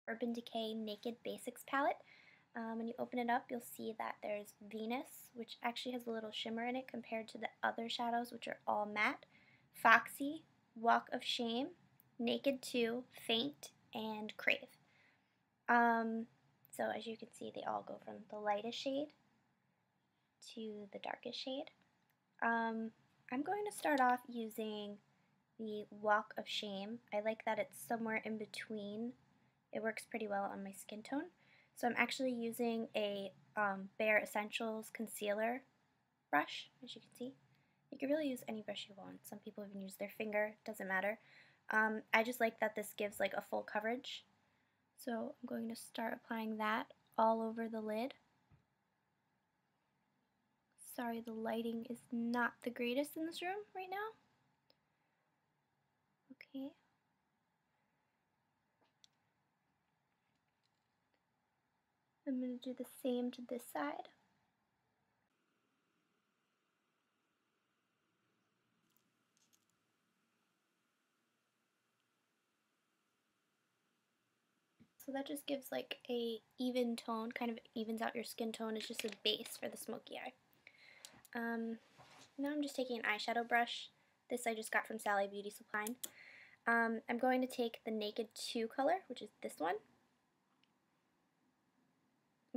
Urban Decay Naked Basics palette. When you open it up, you'll see that there's Venus, which actually has a little shimmer in it compared to the other shadows, which are all matte. Foxy, Walk of Shame, Naked 2, Faint, and Crave. So as you can see, they all go from the lightest shade to the darkest shade. I'm going to start off using the Walk of Shame. I like that it's somewhere in between. It works pretty well on my skin tone. So I'm actually using a Bare Essentials concealer brush, as you can see. You can really use any brush you want. Some people even use their finger, doesn't matter. I just like that this gives like a full coverage. So I'm going to start applying that all over the lid. Sorry, the lighting is not the greatest in this room right now. Okay. I'm going to do the same to this side. So that just gives like a even tone, kind of evens out your skin tone. It's just a base for the smoky eye. Now I'm just taking an eyeshadow brush. This I just got from Sally Beauty Supply. I'm going to take the Naked 2 color, which is this one.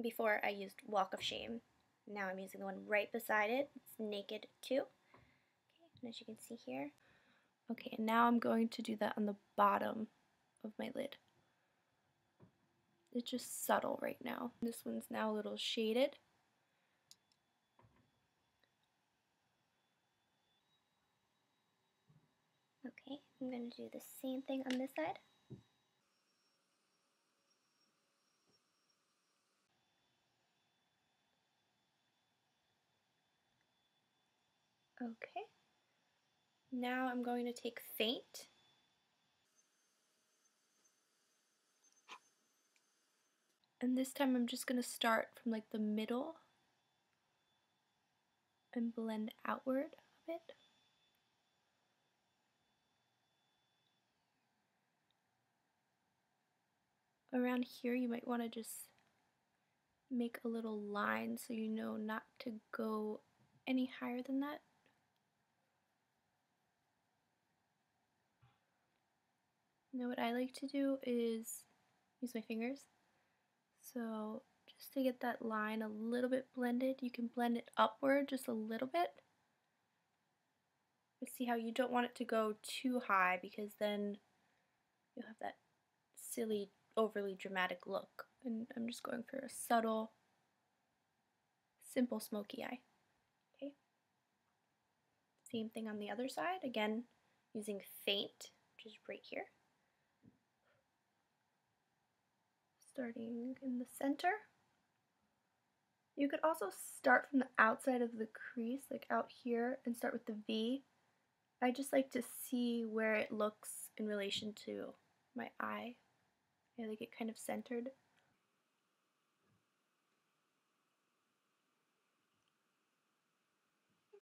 Before I used Walk of Shame. Now I'm using the one right beside it. It's Naked 2. Okay, and as you can see here. Okay, and now I'm going to do that on the bottom of my lid. It's just subtle right now. This one's now a little shaded. Okay, I'm going to do the same thing on this side. Okay, now I'm going to take Faint. And this time I'm just going to start from like the middle and blend outward a bit. Around here you might want to just make a little line so you know not to go any higher than that. Now what I like to do is use my fingers. So just to get that line a little bit blended, you can blend it upward just a little bit. You see how you don't want it to go too high because then you'll have that silly, overly dramatic look. And I'm just going for a subtle, simple smoky eye. Okay. Same thing on the other side. Again, using Faint, which is right here. Starting in the center. You could also start from the outside of the crease, like out here, and start with the V. I just like to see where it looks in relation to my eye. I like it kind of centered.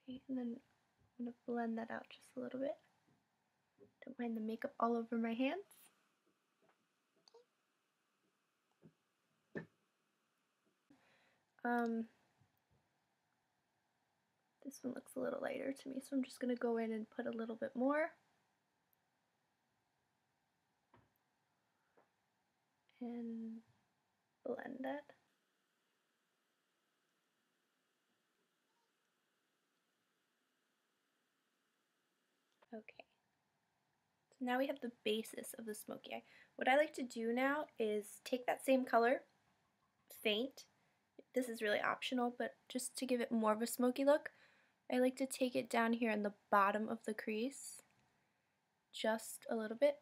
Okay, and then I'm going to blend that out just a little bit. Don't mind the makeup all over my hands. This one looks a little lighter to me, so I'm just going to go in and put a little bit more. And blend that. Okay. So now we have the basis of the smoky eye. What I like to do now is take that same color, Faint. This is really optional, but just to give it more of a smoky look, I like to take it down here in the bottom of the crease, just a little bit.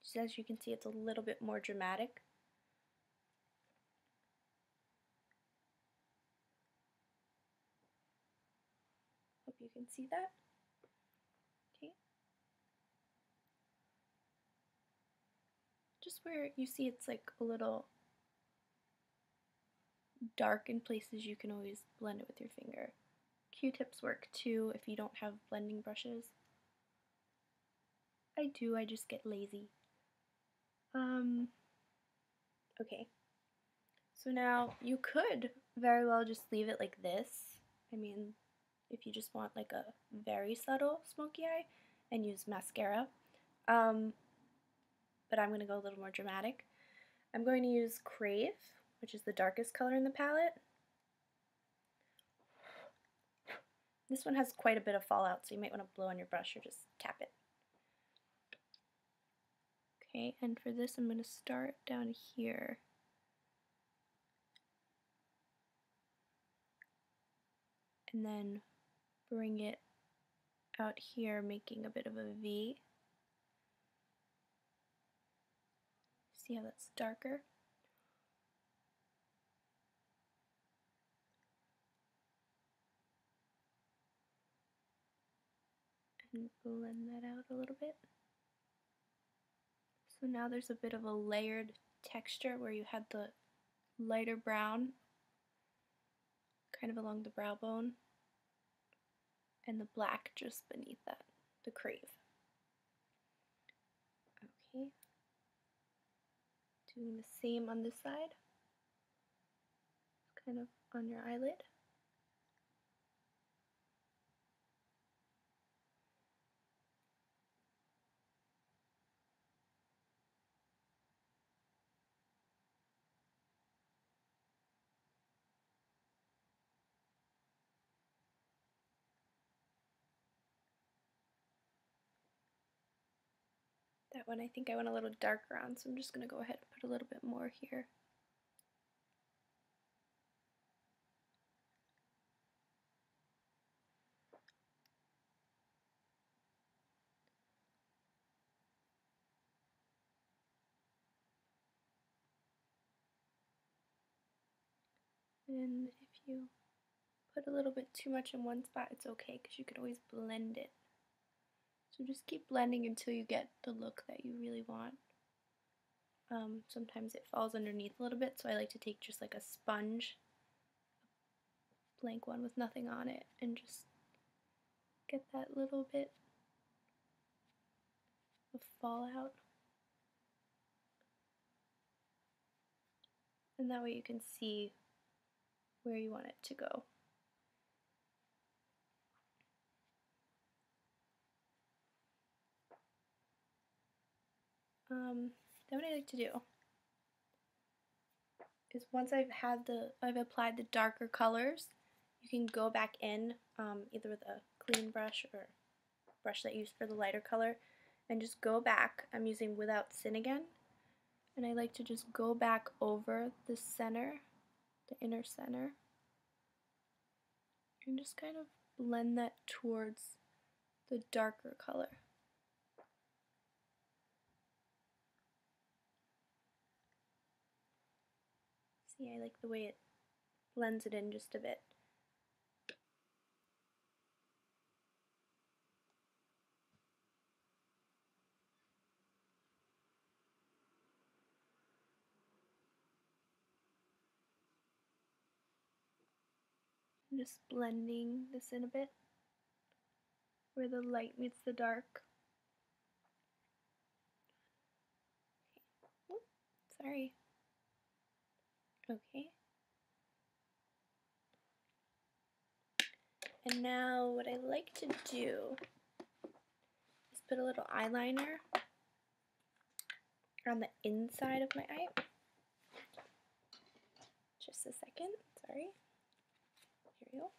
Just as you can see, it's a little bit more dramatic. Hope you can see that. Okay. Just where you see it's like a little dark in places, you can always blend it with your finger. Q-tips work too if you don't have blending brushes. I do, I just get lazy. Okay, so now you could very well just leave it like this. I mean, if you just want like a very subtle smoky eye and use mascara. But I'm going to go a little more dramatic. I'm going to use Crave, which is the darkest color in the palette. This one has quite a bit of fallout, so you might want to blow on your brush or just tap it. Okay, and for this I'm going to start down here. And then bring it out here, making a bit of a V. See how that's darker? And blend that out a little bit. So now there's a bit of a layered texture where you had the lighter brown kind of along the brow bone and the black just beneath that, the Crave. Okay, doing the same on this side, kind of on your eyelid. That one I think I went a little darker on, so I'm just going to go ahead and put a little bit more here. And if you put a little bit too much in one spot, it's okay because you can always blend it. So just keep blending until you get the look that you really want. Sometimes it falls underneath a little bit, so I like to take just like a sponge, blank one with nothing on it, and just get that little bit of fallout. And that way you can see where you want it to go. Then what I like to do is once I've applied the darker colors, you can go back in either with a clean brush or brush that you use for the lighter color, and just go back. I'm using Without Sin again, and I like to just go back over the center, the inner center, and just kind of blend that towards the darker color. See, I like the way it blends it in just a bit. I'm just blending this in a bit where the light meets the dark. Okay. Oops, sorry. Okay. And now what I like to do is put a little eyeliner on the inside of my eye. Just a second, sorry. Here we go.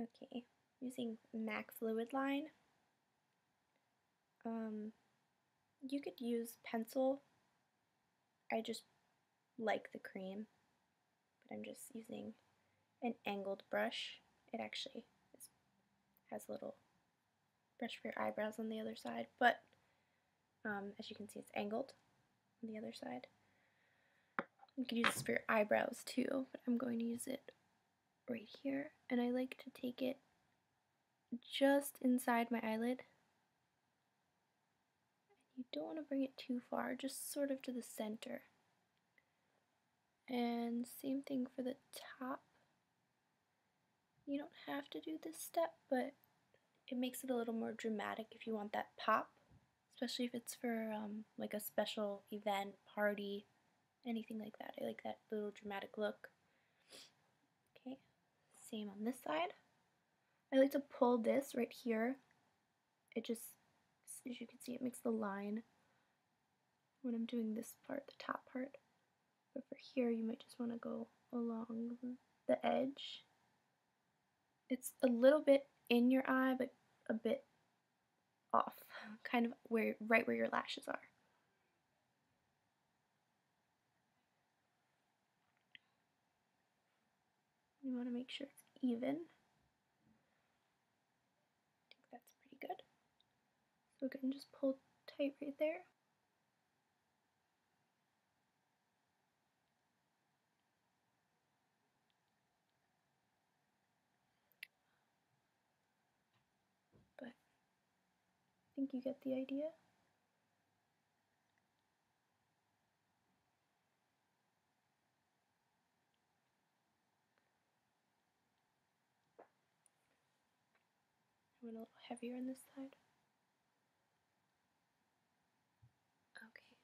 Okay, using MAC Fluid Line. You could use pencil. I just like the cream, but I'm just using an angled brush. It actually has a little brush for your eyebrows on the other side, but as you can see, it's angled on the other side. You could use this for your eyebrows too, but I'm going to use it right here, and I like to take it just inside my eyelid. You don't want to bring it too far, just sort of to the center. And same thing for the top. You don't have to do this step, but it makes it a little more dramatic if you want that pop, especially if it's for like a special event, party, anything like that. I like that little dramatic look. Okay, same on this side. I like to pull this right here. It just, as you can see, it makes the line when I'm doing this part, the top part. But for here, you might just want to go along the edge. It's a little bit in your eye, but a bit off, kind of right where your lashes are. You want to make sure it's even. I think that's pretty good. So again, just pull tight right there. But I think you get the idea. I went a little heavier on this side. Okay.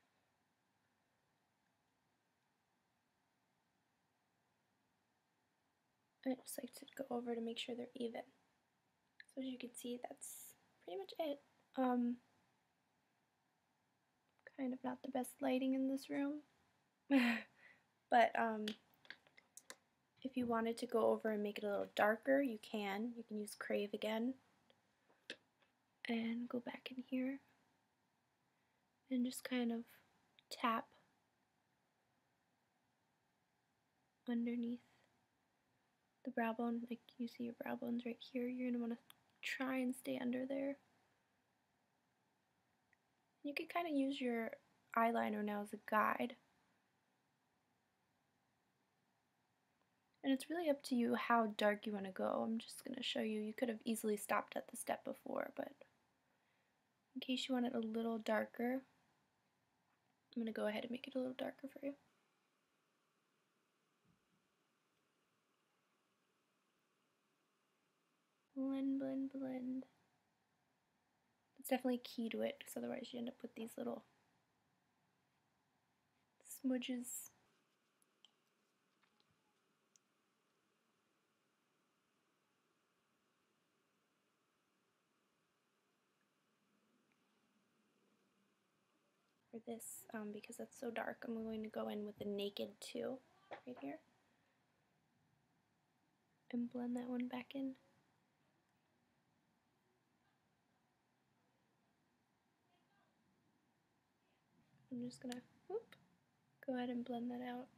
I just like to go over to make sure they're even. So as you can see, that's pretty much it. Kind of not the best lighting in this room. But if you wanted to go over and make it a little darker, you can. You can use Crave again. And go back in here. And just kind of tap underneath the brow bone. Like you see your brow bone's right here. You're going to want to try and stay under there. You can kind of use your eyeliner now as a guide. And it's really up to you how dark you want to go. I'm just going to show you. You could have easily stopped at the step before, but in case you want it a little darker, I'm going to go ahead and make it a little darker for you. Blend, blend, blend. It's definitely key to it, because otherwise you end up with these little smudges. For this, because that's so dark, I'm going to go in with the Naked 2 right here and blend that one back in. I'm just gonna go ahead and blend that out.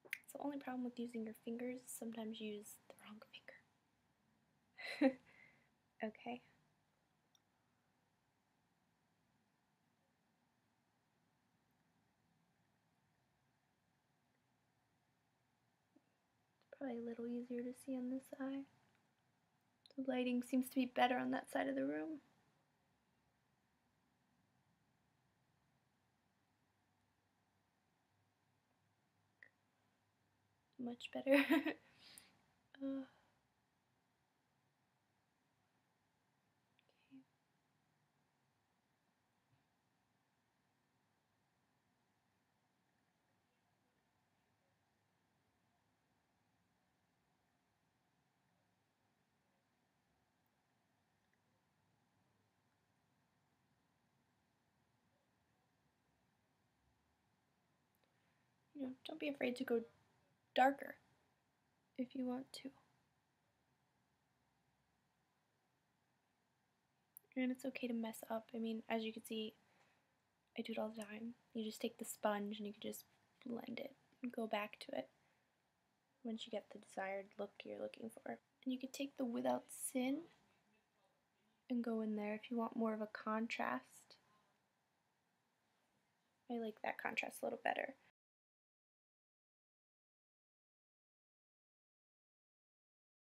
It's the only problem with using your fingers. Sometimes you use the wrong finger. Okay. Probably a little easier to see on this eye. The lighting seems to be better on that side of the room. Much better. Okay. Don't be afraid to go darker if you want to. And it's okay to mess up. I mean, as you can see, I do it all the time. You just take the sponge and you can just blend it and go back to it once you get the desired look you're looking for. And you could take the Without Sin and go in there if you want more of a contrast. I like that contrast a little better.